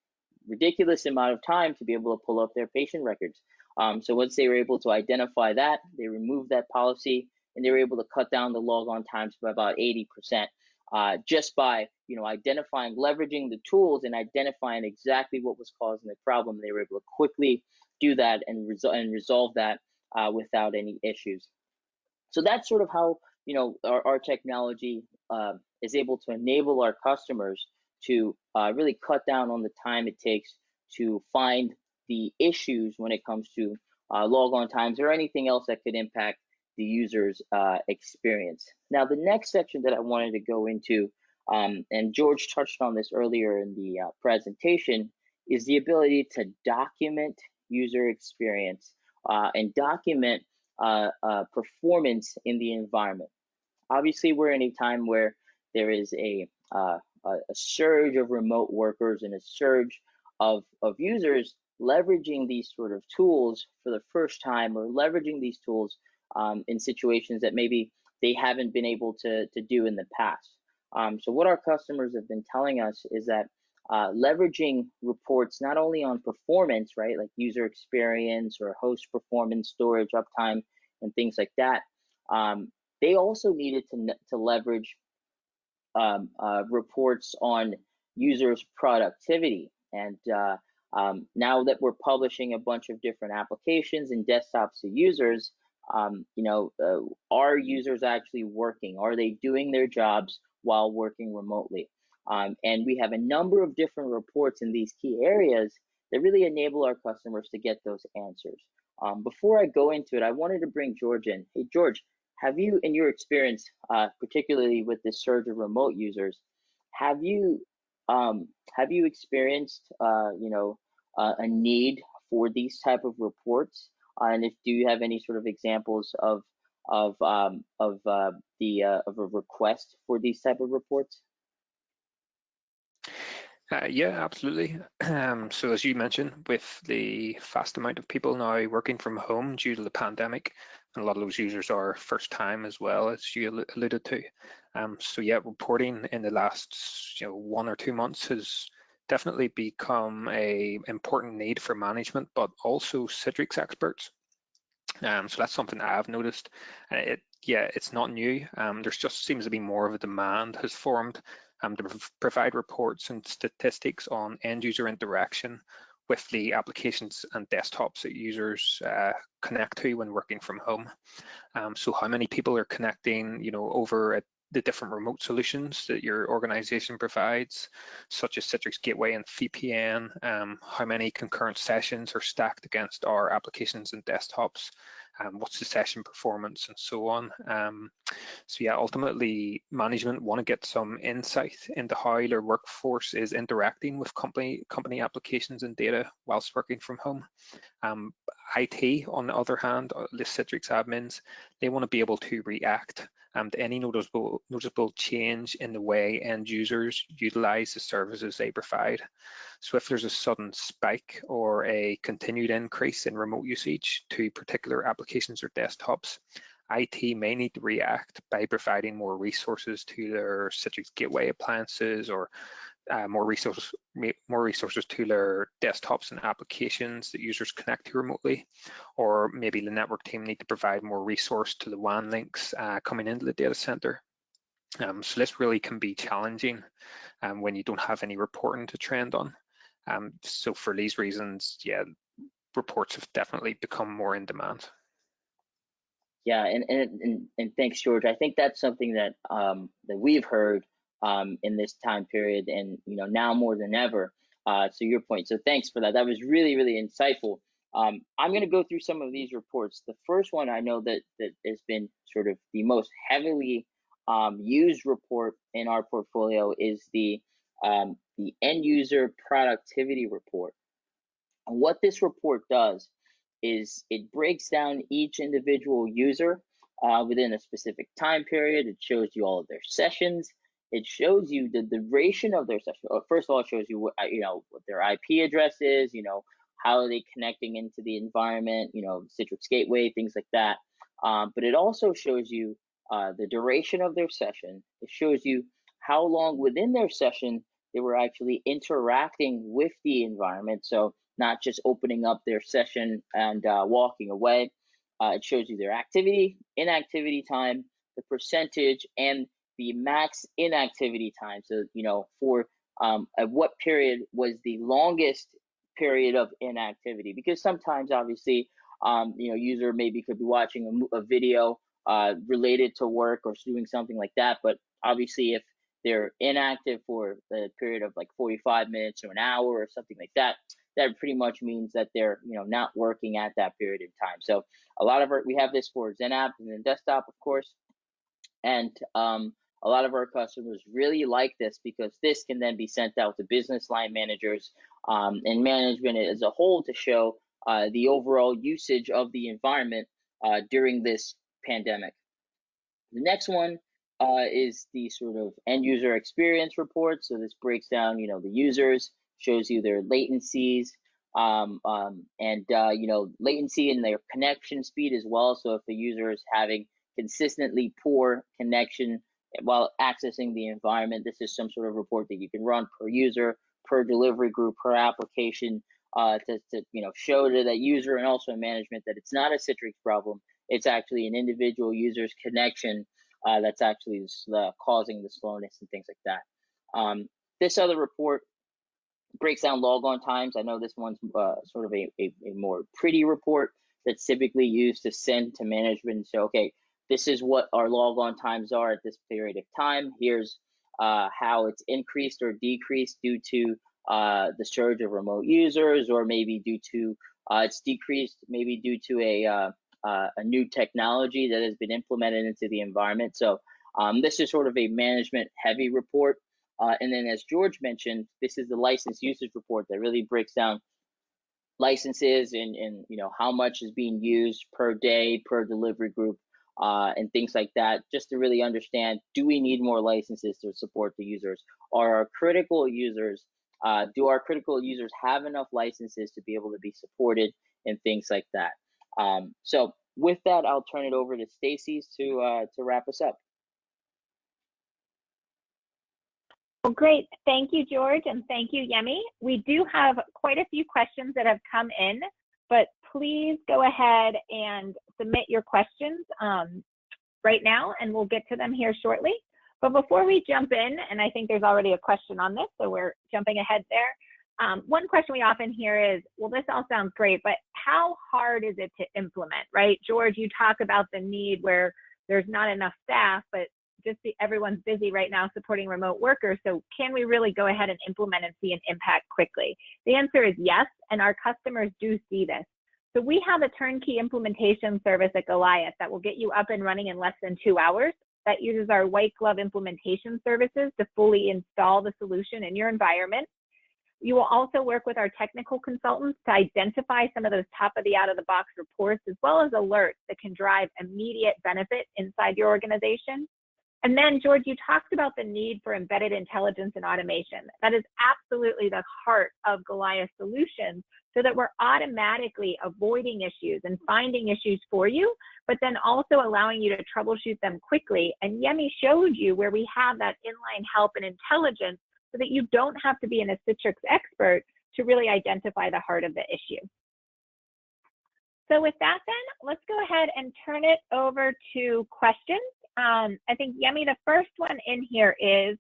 ridiculous amount of time to be able to pull up their patient records. So once they were able to identify that, they removed that policy, and they were able to cut down the logon times by about 80%, just by identifying, leveraging the tools and identifying exactly what was causing the problem. They were able to quickly do that and resolve that without any issues. So that's sort of how our technology is able to enable our customers to really cut down on the time it takes to find the issues when it comes to logon times or anything else that could impact the user's experience. Now, the next section that I wanted to go into, and George touched on this earlier in the presentation, is the ability to document user experience and document performance in the environment. Obviously, we're in a time where there is a surge of remote workers and a surge of users leveraging these sort of tools for the first time, or leveraging these tools in situations that maybe they haven't been able to do in the past. So what our customers have been telling us is that leveraging reports not only on performance, right, like user experience or host performance, storage, uptime, and things like that, they also needed to leverage reports on users' productivity. And now that we're publishing a bunch of different applications and desktops to users, are users actually working? Are they doing their jobs while working remotely? And we have a number of different reports in these key areas that really enable our customers to get those answers. Before I go into it, I wanted to bring George in. Hey, George, have you, in your experience, particularly with this surge of remote users, have you experienced, a need for these type of reports? And if do you have any sort of examples of a request for these type of reports? Yeah, absolutely. So as you mentioned, with the vast amount of people now working from home due to the pandemic, and a lot of those users are first time as well, as you alluded to. So yeah, reporting in the last 1 or 2 months has definitely become a important need for management, but also Citrix experts. So that's something that I've noticed. It's not new. There's just seems to be more of a demand has formed to provide reports and statistics on end user interaction with the applications and desktops that users connect to when working from home. So how many people are connecting, over at the different remote solutions that your organization provides, such as Citrix Gateway and VPN, how many concurrent sessions are stacked against our applications and desktops, what's the session performance, and so on. So yeah, ultimately management want to get some insight into how their workforce is interacting with company applications and data whilst working from home. IT, on the other hand, the Citrix admins, they want to be able to react to any noticeable change in the way end users utilize the services they provide. So if there's a sudden spike or a continued increase in remote usage to particular applications or desktops, IT may need to react by providing more resources to their Citrix Gateway appliances, or more resources to their desktops and applications that users connect to remotely, or maybe the network team need to provide more resource to the WAN links coming into the data center. So this really can be challenging when you don't have any reporting to trend on. So for these reasons, yeah, reports have definitely become more in demand. Yeah, and thanks, George. I think that's something that that we've heard in this time period, and now more than ever. So your point. So thanks for that. That was really, really insightful. I'm going to go through some of these reports. The first one I know that has been sort of the most heavily used report in our portfolio is the end user productivity report. And what this report does is it breaks down each individual user within a specific time period. It shows you all of their sessions. It shows you the duration of their session. First of all, it shows you what their IP address is, how are they connecting into the environment, Citrix Gateway, things like that. But it also shows you the duration of their session. It shows you how long within their session they were actually interacting with the environment. So not just opening up their session and walking away. It shows you their activity, inactivity time, the percentage, and the max inactivity time. So, for at what period was the longest period of inactivity? Because sometimes, obviously, user maybe could be watching a video related to work or doing something like that. But obviously, if they're inactive for a period of like 45 minutes or an hour or something like that, that pretty much means that they're not working at that period in time. So a lot of we have this for XenApp and then desktop, of course, and a lot of our customers really like this because this can then be sent out to business line managers and management as a whole to show the overall usage of the environment during this pandemic. The next one is the sort of end user experience report. So this breaks down, the users, shows you their latencies, and latency and their connection speed as well. So if the user is having consistently poor connection while accessing the environment, this is some sort of report that you can run per user, per delivery group, per application, to show to that user and also management that it's not a Citrix problem. It's actually an individual user's connection that's actually causing the slowness and things like that. This other report breaks down logon times. I know this one's sort of a more pretty report that's typically used to send to management. So, okay, this is what our logon times are at this period of time. Here's how it's increased or decreased due to the surge of remote users, or maybe due to it's decreased maybe due to a new technology that has been implemented into the environment. So this is sort of a management heavy report. And then as George mentioned, this is the license usage report that really breaks down licenses and how much is being used per day, per delivery group, and things like that, just to really understand, do we need more licenses to support the users? Are our critical users, do our critical users have enough licenses to be able to be supported and things like that? So with that, I'll turn it over to Stacey to wrap us up. Well, great. Thank you, George, and thank you, Yemi. We do have quite a few questions that have come in, but please go ahead and submit your questions right now, and we'll get to them here shortly. But before we jump in, and I think there's already a question on this, so we're jumping ahead there. One question we often hear is, well, this all sounds great, but how hard is it to implement, right? George, you talk about the need where there's not enough staff, but everyone's busy right now supporting remote workers. So can we really go ahead and implement and see an impact quickly? The answer is yes, and our customers do see this. So we have a turnkey implementation service at Goliath that will get you up and running in less than 2 hours. That uses our white glove implementation services to fully install the solution in your environment. You will also work with our technical consultants to identify some of those top of the out of the box reports, as well as alerts that can drive immediate benefit inside your organization. And then, George, you talked about the need for embedded intelligence and automation. That is absolutely the heart of Goliath solutions, so that we're automatically avoiding issues and finding issues for you, but then also allowing you to troubleshoot them quickly. And Yemi showed you where we have that inline help and intelligence so that you don't have to be a Citrix expert to really identify the heart of the issue. So with that, then, let's go ahead and turn it over to questions. I think, Yemi, the first one in here is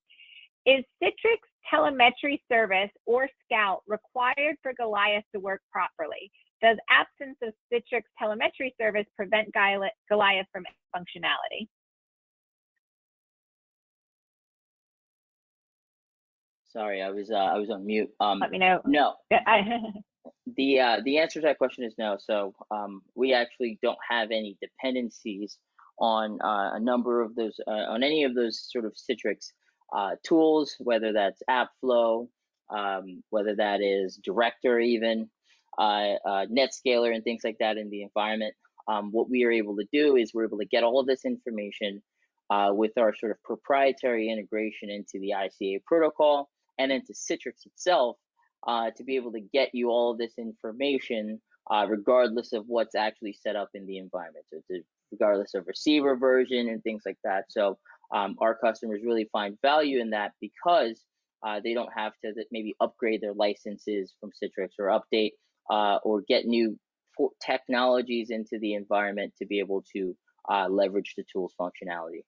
Citrix telemetry service or Scout required for Goliath to work properly? Does absence of Citrix telemetry service prevent Goliath from functionality? Sorry, I was on mute. Let me know. No. The answer to that question is no. So we actually don't have any dependencies on a number of those, on any of those sort of Citrix tools, whether that's AppFlow, whether that is Director, even NetScaler and things like that in the environment. What we are able to do is we're able to get all of this information with our sort of proprietary integration into the ICA protocol and into Citrix itself to be able to get you all of this information regardless of what's actually set up in the environment. So regardless of receiver version and things like that. So our customers really find value in that because they don't have to maybe upgrade their licenses from Citrix or update or get new technologies into the environment to be able to leverage the tool's functionality.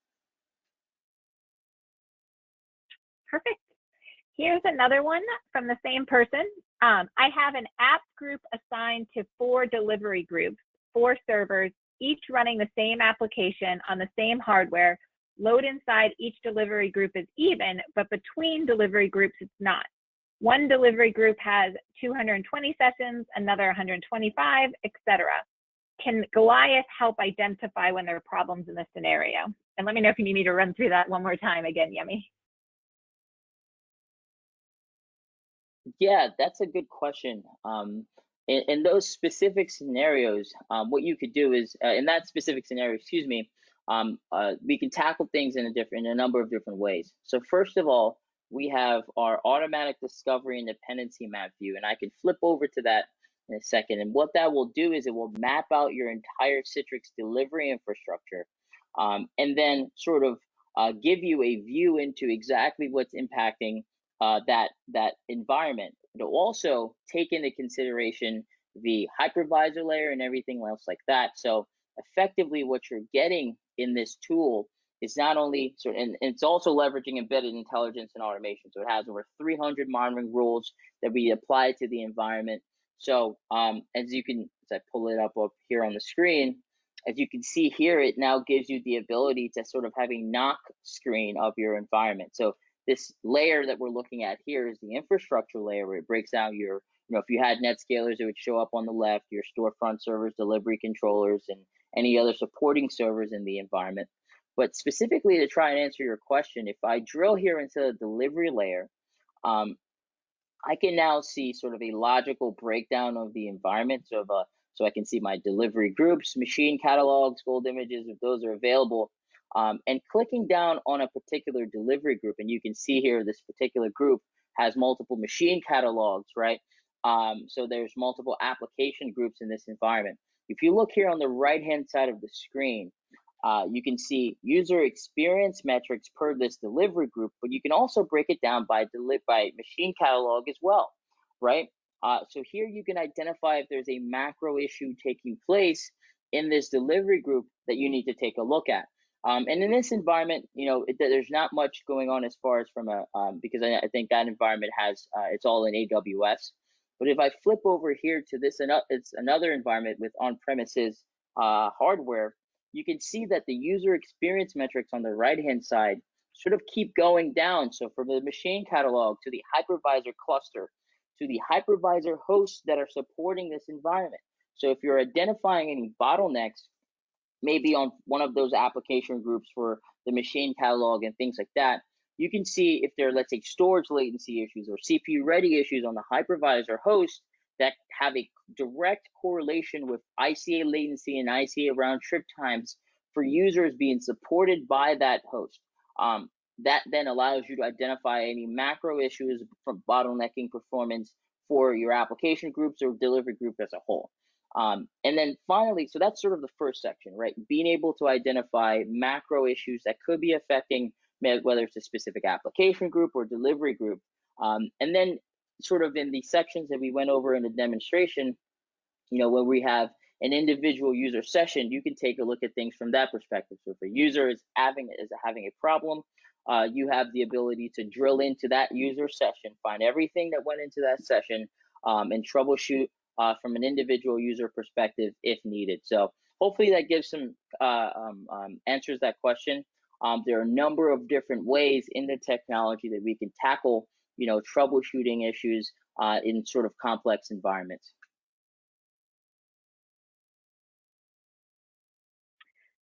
Perfect. Here's another one from the same person. I have an app group assigned to 4 delivery groups, 4 servers, each running the same application on the same hardware. Load inside each delivery group is even, but between delivery groups, it's not. One delivery group has 220 sessions, another 125, etc. Can Goliath help identify when there are problems in this scenario? And let me know if you need me to run through that one more time again, Yemi. Yeah, that's a good question. in those specific scenarios, what you could do is, in that specific scenario, excuse me, we can tackle things in a number of different ways. So first of all, we have our automatic discovery and dependency map view, and I can flip over to that in a second. And what that will do is it will map out your entire Citrix delivery infrastructure, and then sort of give you a view into exactly what's impacting that environment. It'll also take into consideration the hypervisor layer and everything else like that. So effectively, what you're getting in this tool is not only and it's also leveraging embedded intelligence and automation. So it has over 300 monitoring rules that we apply to the environment. So as I pull it up here on the screen, as you can see here, it now gives you the ability to sort of have a knock screen of your environment. So this layer that we're looking at here is the infrastructure layer, where it breaks down your, if you had NetScalers, it would show up on the left, your storefront servers, delivery controllers, and any other supporting servers in the environment. But specifically to try and answer your question, if I drill here into the delivery layer, I can now see sort of a logical breakdown of the environment. So I can see my delivery groups, machine catalogs, gold images, if those are available. And clicking down on a particular delivery group, and you can see here this particular group has multiple machine catalogs, right? So there's multiple application groups in this environment. If you look here on the right-hand side of the screen, you can see user experience metrics per this delivery group, but you can also break it down by machine catalog as well, right? So here you can identify if there's a macro issue taking place in this delivery group that you need to take a look at. And in this environment, there's not much going on as far as from because I think that environment has, it's all in AWS. But if I flip over here to this, it's another environment with on-premises hardware, you can see that the user experience metrics on the right-hand side sort of keep going down. So from the machine catalog to the hypervisor cluster, to the hypervisor hosts that are supporting this environment. So if you're identifying any bottlenecks, maybe on one of those application groups for the machine catalog and things like that, you can see if there are, let's say, storage latency issues or CPU ready issues on the hypervisor host that have a direct correlation with ICA latency and ICA round trip times for users being supported by that host. That then allows you to identify any macro issues from bottlenecking performance for your application groups or delivery group as a whole. And then finally, so that's sort of the first section, right? Being able to identify macro issues that could be affecting whether it's a specific application group or delivery group. And then sort of in the sections that we went over in the demonstration, when we have an individual user session, you can take a look at things from that perspective. So if a user is having a problem, you have the ability to drill into that user session, find everything that went into that session, and troubleshoot from an individual user perspective if needed. So hopefully that gives some answers that question. There are a number of different ways in the technology that we can tackle, troubleshooting issues in sort of complex environments.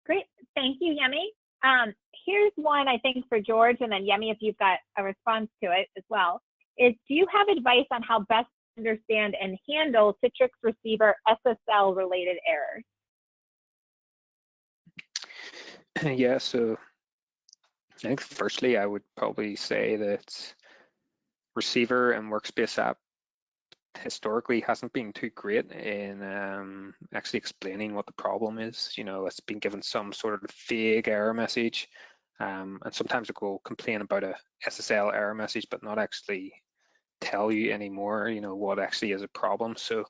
Great, thank you, Yemi. Here's one, I think, for George, and then Yemi, if you've got a response to it as well, is do you have advice on how best to understand and handle Citrix receiver SSL-related errors? Yeah, so I think firstly, I would probably say that receiver and workspace app historically hasn't been too great in actually explaining what the problem is. It's been given some sort of vague error message, and sometimes it will complain about a SSL error message, but not actually tell you anymore, what actually is a problem. So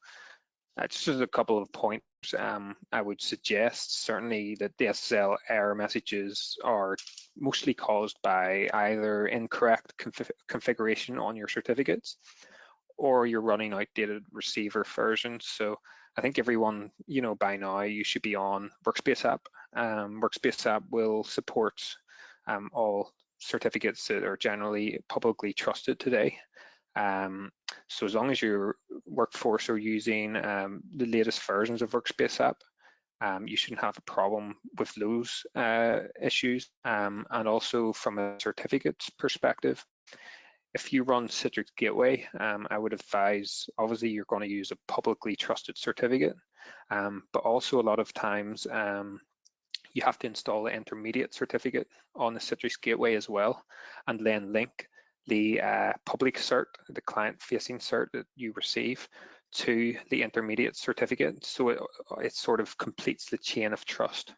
just as a couple of points, I would suggest certainly that the SSL error messages are mostly caused by either incorrect configuration on your certificates, or you're running outdated receiver versions. So I think everyone, by now you should be on Workspace app. Workspace app will support all certificates that are generally publicly trusted today. So as long as your workforce are using the latest versions of Workspace app, you shouldn't have a problem with those issues. And also from a certificates perspective, if you run Citrix Gateway, I would advise, obviously you're going to use a publicly trusted certificate, but also a lot of times you have to install an intermediate certificate on the Citrix Gateway as well, and then link the public cert, the client-facing cert that you receive, to the intermediate certificate, so it sort of completes the chain of trust.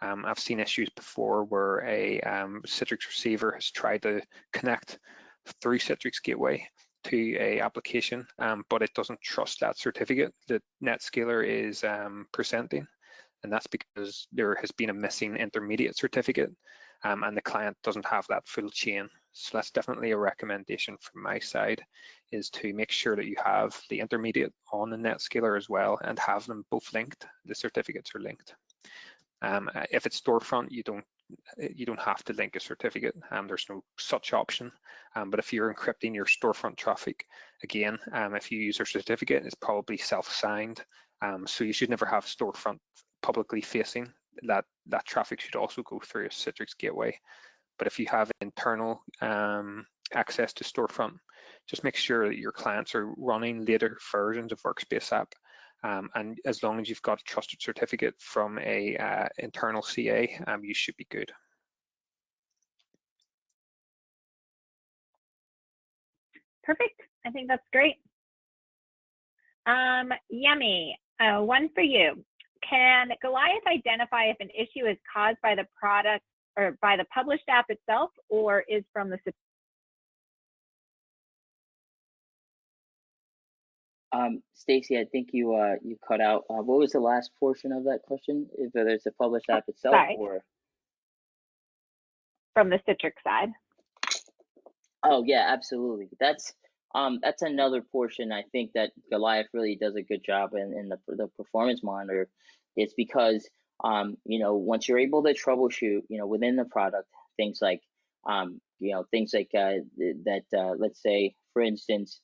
I've seen issues before where a Citrix receiver has tried to connect through Citrix Gateway to a application, but it doesn't trust that certificate that NetScaler is presenting, and that's because there has been a missing intermediate certificate, and the client doesn't have that full chain. So that's definitely a recommendation from my side, is to make sure that you have the intermediate on the NetScaler as well and have them both linked. The certificates are linked. If it's storefront, you don't have to link a certificate. There's no such option. But if you're encrypting your storefront traffic, again, if you use a certificate, it's probably self-signed. So you should never have storefront publicly facing. That traffic should also go through a Citrix Gateway. But if you have internal access to storefront, just make sure that your clients are running later versions of Workspace app. And as long as you've got a trusted certificate from a internal CA, you should be good. Perfect. I think that's great. Yemi, one for you. Can Goliath identify if an issue is caused by the product or by the published app itself, or is from the system? Stacey, I think you cut out. What was the last portion of that question? Whether it's the published app itself or from the Citrix side? Oh yeah, absolutely. That's another portion I think that Goliath really does a good job in the performance monitor. It's because once you're able to troubleshoot within the product things like let's say for instance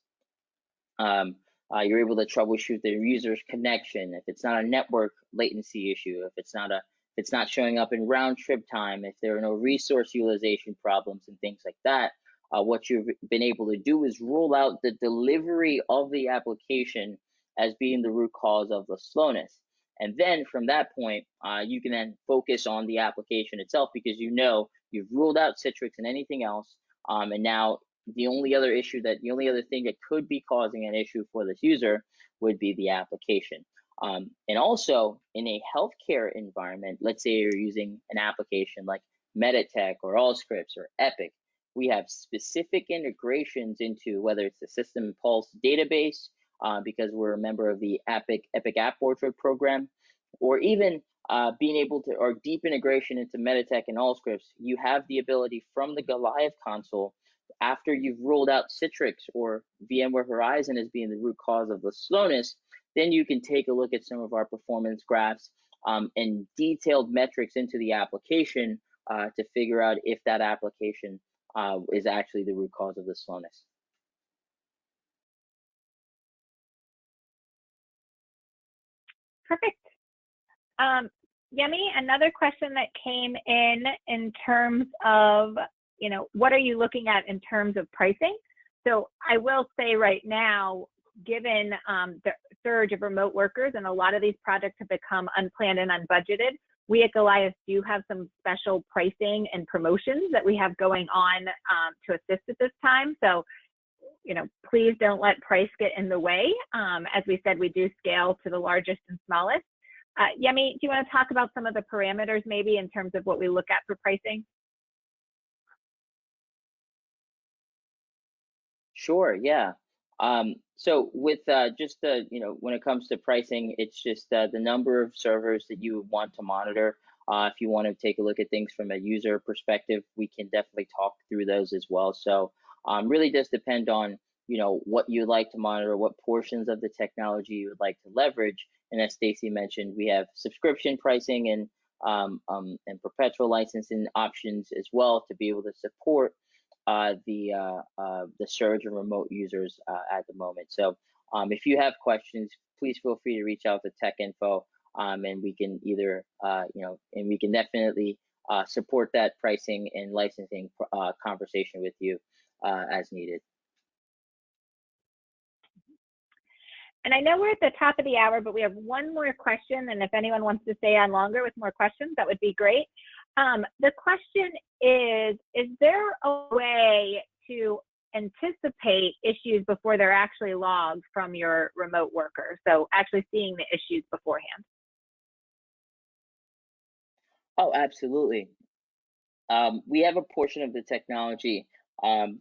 you're able to troubleshoot the user's connection if it's not a network latency issue, if it's not showing up in round trip time, if there are no resource utilization problems and things like that. What you've been able to do is rule out the delivery of the application as being the root cause of the slowness. And then from that point, you can then focus on the application itself because you've ruled out Citrix and anything else. And now the only other thing that could be causing an issue for this user would be the application. And also in a healthcare environment, let's say you're using an application like Meditech or Allscripts or Epic, we have specific integrations into whether it's the System Pulse database, because we're a member of the Epic App Orchard program, or even being able to, or deep integration into Meditech and Allscripts. You have the ability from the Goliath console, after you've ruled out Citrix or VMware Horizon as being the root cause of the slowness, then you can take a look at some of our performance graphs and detailed metrics into the application to figure out if that application is actually the root cause of the slowness. Perfect. Yemi, another question that came in terms of, what are you looking at in terms of pricing? So I will say right now, given the surge of remote workers and a lot of these projects have become unplanned and unbudgeted, we at Goliath do have some special pricing and promotions that we have going on to assist at this time. So, please don't let price get in the way. As we said, we do scale to the largest and smallest. Yemi, do you want to talk about some of the parameters maybe in terms of what we look at for pricing? Sure, yeah. So with just when it comes to pricing, it's just the number of servers that you want to monitor. If you want to take a look at things from a user perspective, we can definitely talk through those as well. So really does depend on what you'd like to monitor, what portions of the technology you would like to leverage. And as Stacey mentioned, we have subscription pricing and perpetual licensing options as well to be able to support the surge of remote users at the moment. So if you have questions, please feel free to reach out to Tech Info, and we can either and we can definitely support that pricing and licensing conversation with you as needed. And I know we're at the top of the hour, but we have one more question. And if anyone wants to stay on longer with more questions, that would be great. The question is there a way to anticipate issues before they're actually logged from your remote worker? So actually seeing the issues beforehand. Oh, absolutely. We have a portion of the technology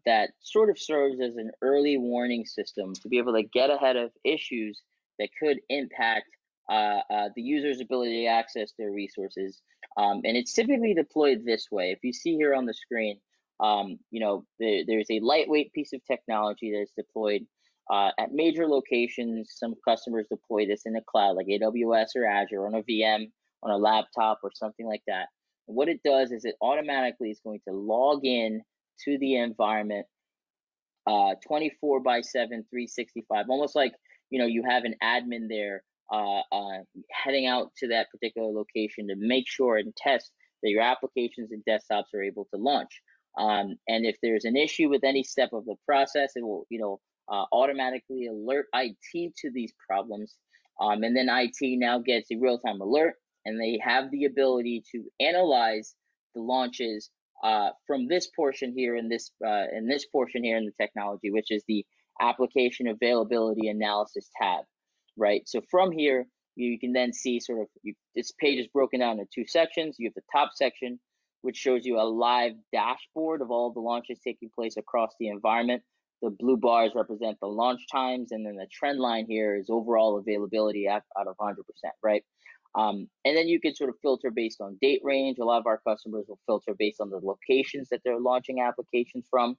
that sort of serves as an early warning system to be able to get ahead of issues that could impact the user's ability to access their resources. And it's typically deployed this way. If you see here on the screen, there's a lightweight piece of technology that is deployed at major locations. Some customers deploy this in the cloud, like AWS or Azure, on a VM, on a laptop, or something like that. And what it does is it automatically is going to log in to the environment 24/7, 365, almost like you have an admin there heading out to that particular location to make sure and test that your applications and desktops are able to launch. And if there's an issue with any step of the process, it will automatically alert IT to these problems. And then IT now gets a real-time alert, and they have the ability to analyze the launches from this portion here in this portion here in the technology, which is the application availability analysis tab, right? So from here, you can then see this page is broken down into two sections. You have the top section, which shows you a live dashboard of all the launches taking place across the environment. The blue bars represent the launch times, and then the trend line here is overall availability out of 100%, right? And then you can sort of filter based on date range. A lot of our customers will filter based on the locations that they're launching applications from.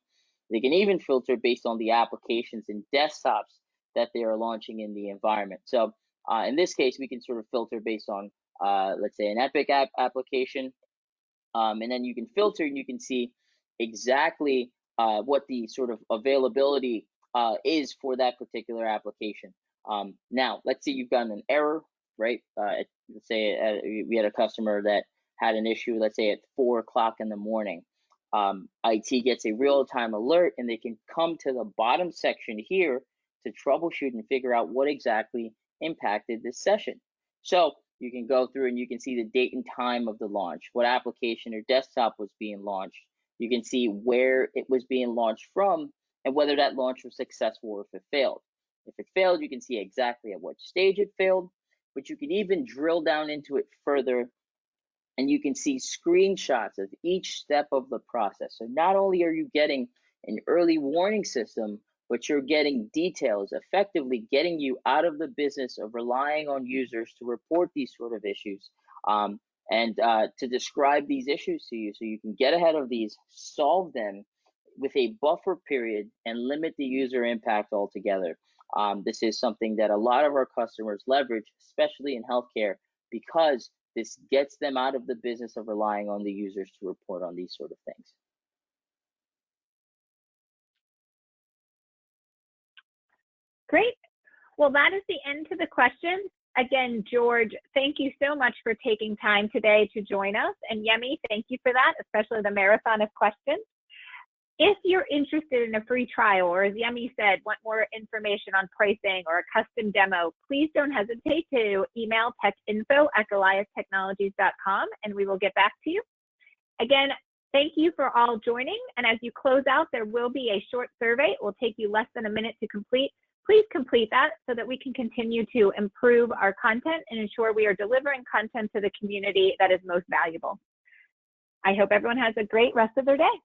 They can even filter based on the applications and desktops that they are launching in the environment. So in this case, we can sort of filter based on, let's say, an Epic application. And then you can filter and you can see exactly what the sort of availability is for that particular application. Now, let's say you've gotten an error, right? Let's say we had a customer that had an issue, let's say at 4 o'clock in the morning. IT gets a real-time alert, and they can come to the bottom section here to troubleshoot and figure out what exactly impacted this session. So you can go through and you can see the date and time of the launch, what application or desktop was being launched. You can see where it was being launched from and whether that launch was successful or if it failed. If it failed, you can see exactly at what stage it failed, but you can even drill down into it further and you can see screenshots of each step of the process. So not only are you getting an early warning system, but you're getting details, effectively getting you out of the business of relying on users to report these sort of issues and to describe these issues to you so you can get ahead of these, solve them with a buffer period, and limit the user impact altogether. This is something that a lot of our customers leverage, especially in healthcare, because this gets them out of the business of relying on the users to report on these sort of things. Great. Well, that is the end to the questions. Again, George, thank you so much for taking time today to join us. And Yemi, thank you for that, especially the marathon of questions. If you're interested in a free trial, or as Yemi said, want more information on pricing or a custom demo, please don't hesitate to email techinfo@goliathtechnologies.com and we will get back to you. Again, thank you for all joining. And as you close out, there will be a short survey. It will take you less than a minute to complete. Please complete that so that we can continue to improve our content and ensure we are delivering content to the community that is most valuable. I hope everyone has a great rest of their day.